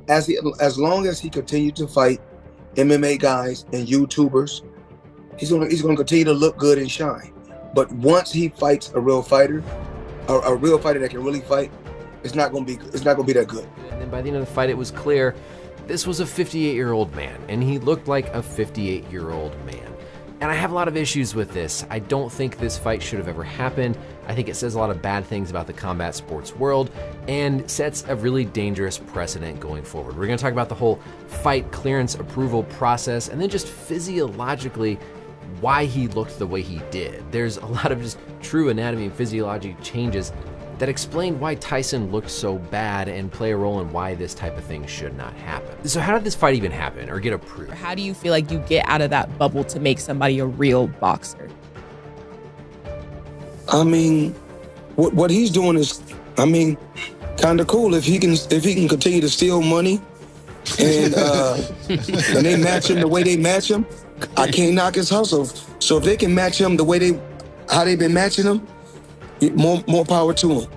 as long as he continued to fight MMA guys and YouTubers, he's gonna continue to look good and shine. But once he fights a real fighter, a real fighter that can really fight, it's not gonna be that good. And then by the end of the fight, it was clear this was a 58-year-old man, and he looked like a 58-year-old man. And I have a lot of issues with this. I don't think this fight should have ever happened. I think it says a lot of bad things about the combat sports world and sets a really dangerous precedent going forward. We're gonna talk about the whole fight clearance approval process and then just physiologically why he looked the way he did. There's a lot of just true anatomy and physiology changes that explain why Tyson looked so bad and play a role in why this type of thing should not happen. So how did this fight even happen or get approved? How do you feel like you get out of that bubble to make somebody a real boxer? I mean, what he's doing is, kind of cool. If he can continue to steal money, and they match him the way they match him, I can't knock his hustle. So if they can match him the way how they've been matching him, more power to him.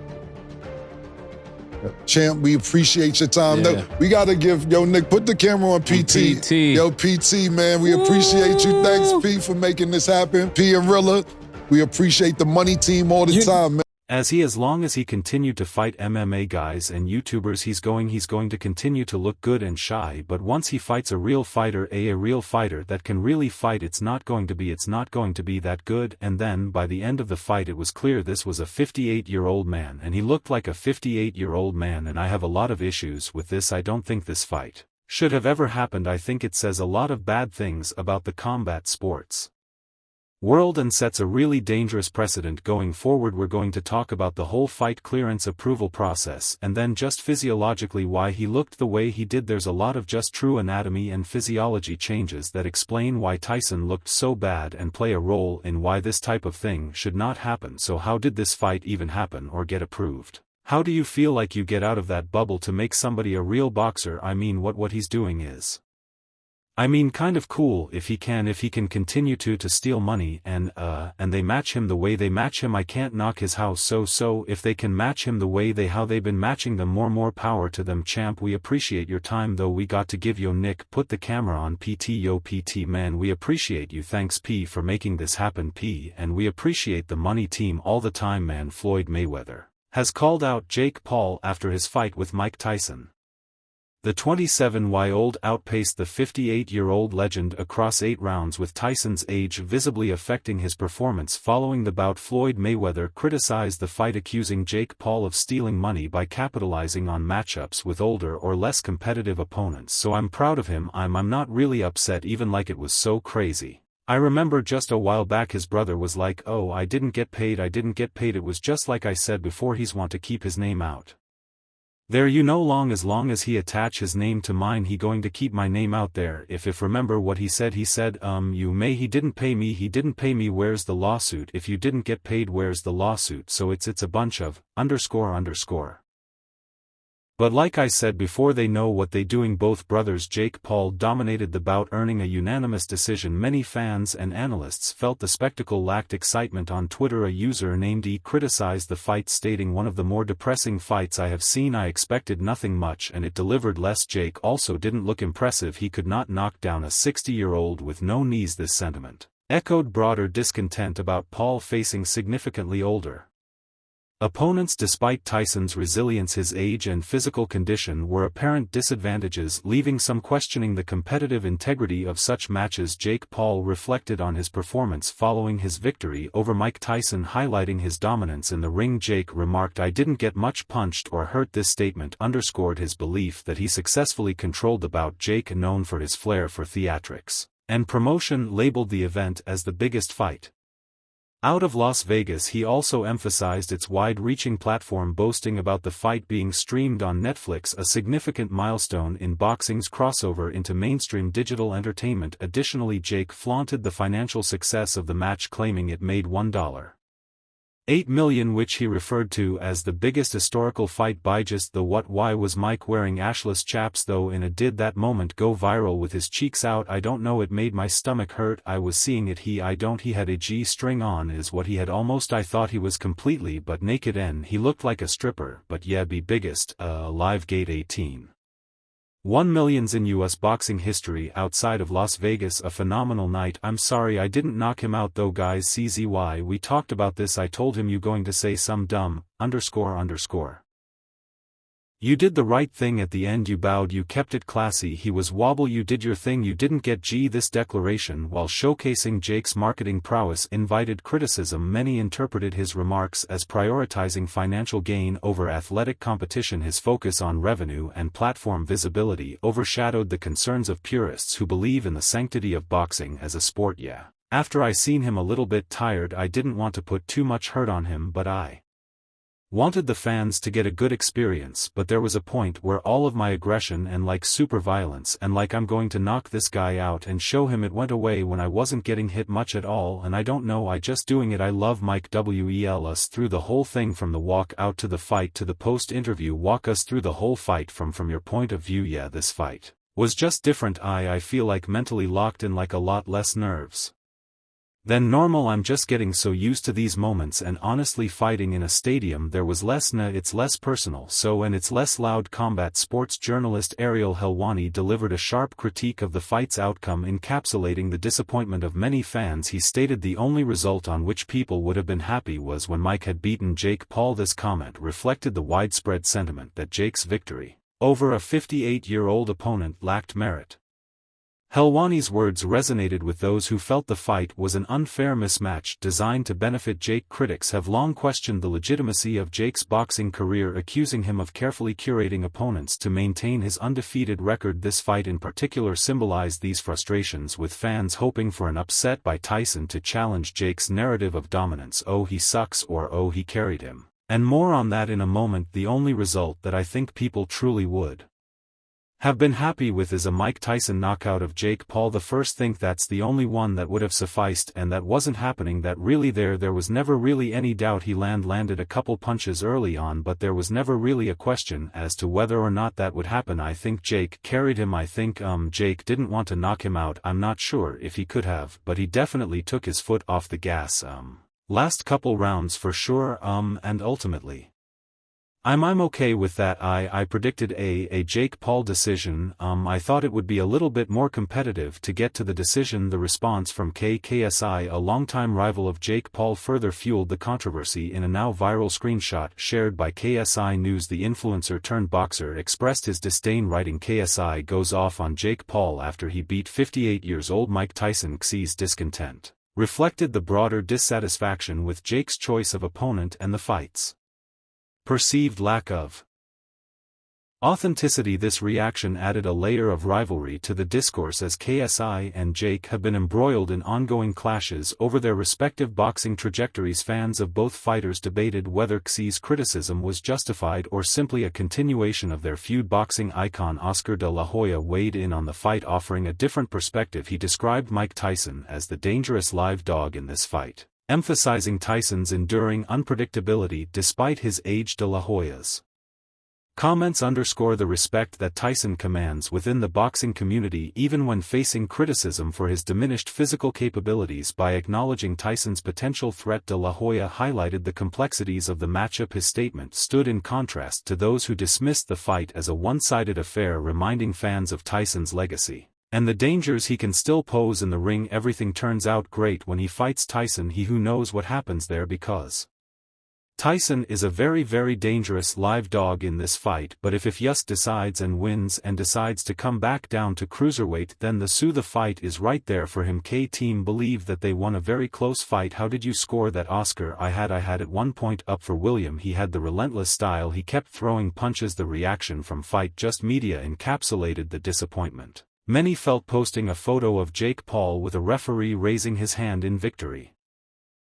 Champ, we appreciate your time. Yeah. No, we gotta give Nick, put the camera on PT. Yo, PT, man, we appreciate you. Thanks, P, for making this happen. P and Rilla, we appreciate the money team all the time, man. As long as he continued to fight MMA guys and YouTubers, he's going to continue to look good and shy. But once he fights a real fighter that can really fight, it's not going to be that good. And then by the end of the fight, it was clear this was a 58-year-old man, and he looked like a 58-year-old man. And I have a lot of issues with this. I don't think this fight should have ever happened. I think it says a lot of bad things about the combat sports world and sets a really dangerous precedent going forward. We're going to talk about the whole fight clearance approval process and then just physiologically why he looked the way he did. There's a lot of just true anatomy and physiology changes that explain why Tyson looked so bad and play a role in why this type of thing should not happen. So how did this fight even happen or get approved? How do you feel like you get out of that bubble to make somebody a real boxer? I mean, what he's doing is, kind of cool if he can continue to steal money and they match him the way they match him. I can't knock his house. So if they can match him the way how they've been matching them, more power to them. Champ, we appreciate your time though. We got to give Nick, put the camera on PT. Yo, PT, man, we appreciate you. Thanks, P, for making this happen, P, and we appreciate the money team all the time, man. Floyd Mayweather has called out Jake Paul after his fight with Mike Tyson. The 27-year-old outpaced the 58-year-old legend across 8 rounds, with Tyson's age visibly affecting his performance. Following the bout, Floyd Mayweather criticized the fight, accusing Jake Paul of stealing money by capitalizing on matchups with older or less competitive opponents. So I'm proud of him. I'm not really upset, even like it was so crazy. I remember just a while back his brother was like, oh, I didn't get paid. It was just like I said before, he's want to keep his name out there, as long as he attach his name to mine, he going to keep my name out there. If remember what he said, he didn't pay me, where's the lawsuit? If you didn't get paid, where's the lawsuit? So it's a bunch of __. But like I said before, they know what they doing. Both brothers. Jake Paul dominated the bout, earning a unanimous decision. Many fans and analysts felt the spectacle lacked excitement. On Twitter, a user named E criticized the fight, stating, one of the more depressing fights I have seen. I expected nothing much and it delivered less. Jake also didn't look impressive. He could not knock down a 60-year-old with no knees. This sentiment echoed broader discontent about Paul facing significantly older opponents. Despite Tyson's resilience, his age and physical condition were apparent disadvantages, leaving some questioning the competitive integrity of such matches. Jake Paul reflected on his performance following his victory over Mike Tyson, highlighting his dominance in the ring. Jake remarked, I didn't get much punched or hurt. This statement underscored his belief that he successfully controlled the bout. Jake, known for his flair for theatrics and promotion, labeled the event as the biggest fight out of Las Vegas. He also emphasized its wide-reaching platform, boasting about the fight being streamed on Netflix, a significant milestone in boxing's crossover into mainstream digital entertainment. Additionally, Jake flaunted the financial success of the match, claiming it made $1.8 million, which he referred to as the biggest historical fight by just the what. Why was Mike wearing ashless chaps though? Did that moment go viral with his cheeks out? I don't know, it made my stomach hurt. I was seeing it. He had a G-string on is what he had. Almost I thought he was completely but naked, and he looked like a stripper. But yeah, be biggest, live gate 18. 1 millions in US boxing history outside of Las Vegas. A phenomenal night. I'm sorry I didn't knock him out though, guys. CZY, we talked about this. I told him you going to say some dumb, __. You did the right thing at the end. You bowed, you kept it classy. He was wobble, you did your thing. You didn't get this declaration while showcasing Jake's marketing prowess invited criticism. Many interpreted his remarks as prioritizing financial gain over athletic competition. His focus on revenue and platform visibility overshadowed the concerns of purists who believe in the sanctity of boxing as a sport. Yeah. After I seen him a little bit tired, I didn't want to put too much hurt on him, but I wanted the fans to get a good experience. But there was a point where all of my aggression and like super violence and like I'm going to knock this guy out and show him, it went away when I wasn't getting hit much at all. And I don't know, I just doing it. I love Mike. Wel us through the whole thing from the walk out to the fight to the post interview. Walk us through the whole fight from your point of view. Yeah, this fight was just different. I feel like mentally locked in, like a lot less nerves than normal. I'm just getting so used to these moments, and honestly fighting in a stadium there was less it's less personal, and it's less loud. Combat sports journalist Ariel Helwani delivered a sharp critique of the fight's outcome, encapsulating the disappointment of many fans. He stated the only result on which people would have been happy was when Mike had beaten Jake Paul. This comment reflected the widespread sentiment that Jake's victory over a 58-year-old opponent lacked merit. Helwani's words resonated with those who felt the fight was an unfair mismatch designed to benefit Jake. Critics have long questioned the legitimacy of Jake's boxing career, accusing him of carefully curating opponents to maintain his undefeated record. This fight in particular symbolized these frustrations, with fans hoping for an upset by Tyson to challenge Jake's narrative of dominance. Oh, he sucks, or oh, he carried him. And more on that in a moment. The only result that I think people truly would have been happy with is a Mike Tyson knockout of Jake Paul. The first think that's the only one that would have sufficed, and that wasn't happening. That really there was never really any doubt. He landed a couple punches early on, but there was never really a question as to whether or not that would happen. I think Jake carried him. I think Jake didn't want to knock him out. I'm not sure if he could have, but he definitely took his foot off the gas last couple rounds for sure. And ultimately I'm okay with that. I predicted a Jake Paul decision. I thought it would be a little bit more competitive to get to the decision. The response from KSI, a longtime rival of Jake Paul, further fueled the controversy. In a now viral screenshot shared by KSI News, the influencer turned boxer expressed his disdain, writing, "KSI goes off on Jake Paul after he beat 58-year-old Mike Tyson." Xi's discontent reflected the broader dissatisfaction with Jake's choice of opponent and the fight's perceived lack of authenticity. This reaction added a layer of rivalry to the discourse, as KSI and Jake have been embroiled in ongoing clashes over their respective boxing trajectories. Fans of both fighters debated whether Xi's criticism was justified or simply a continuation of their feud. Boxing icon Oscar de la Hoya weighed in on the fight, offering a different perspective. He described Mike Tyson as the dangerous live dog in this fight, emphasizing Tyson's enduring unpredictability despite his age. De la Hoya's comments underscore the respect that Tyson commands within the boxing community, even when facing criticism for his diminished physical capabilities. By acknowledging Tyson's potential threat, De La Hoya highlighted the complexities of the matchup. His statement stood in contrast to those who dismissed the fight as a one-sided affair, reminding fans of Tyson's legacy and the dangers he can still pose in the ring. Everything turns out great when he fights Tyson. He who knows what happens there, because Tyson is a very, very dangerous live dog in this fight. But if Yus decides and wins and decides to come back down to cruiserweight, then the fight is right there for him. K-Team believe that they won a very close fight. How did you score that, Oscar? I had it 1 point up for William. He had the relentless style. He kept throwing punches. The reaction from Fight Just Media encapsulated the disappointment many felt, posting a photo of Jake Paul with a referee raising his hand in victory.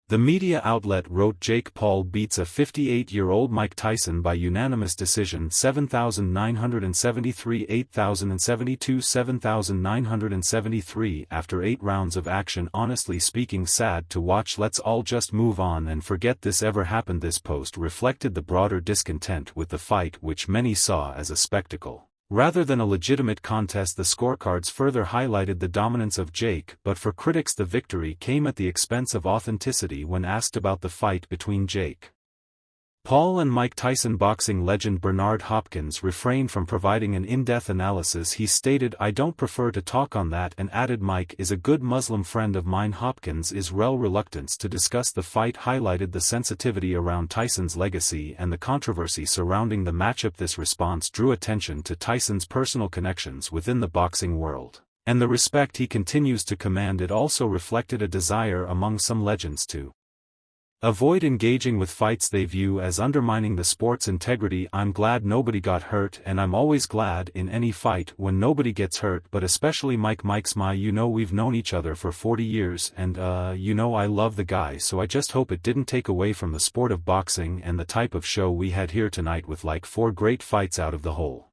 The media outlet wrote, "Jake Paul beats a 58-year-old Mike Tyson by unanimous decision, 7,973, 8,072, 7,973 after 8 rounds of action. Honestly speaking, sad to watch. Let's all just move on and forget this ever happened." This post reflected the broader discontent with the fight, which many saw as a spectacle rather than a legitimate contest. The scorecards further highlighted the dominance of Jake, but for critics the victory came at the expense of authenticity. When asked about the fight between Jake Paul and Mike Tyson. Boxing legend Bernard Hopkins refrained from providing an in-depth analysis. He stated, "I don't prefer to talk on that," and added, "Mike is a good Muslim friend of mine." Hopkins' reluctance to discuss the fight highlighted the sensitivity around Tyson's legacy and the controversy surrounding the matchup. This response drew attention to Tyson's personal connections within the boxing world, and the respect he continues to command. It also reflected a desire among some legends to avoid engaging with fights they view as undermining the sport's integrity. "I'm glad nobody got hurt, and I'm always glad in any fight when nobody gets hurt, but especially Mike's my, we've known each other for 40 years and I love the guy, so I just hope it didn't take away from the sport of boxing and the type of show we had here tonight with like 4 great fights out of the hole."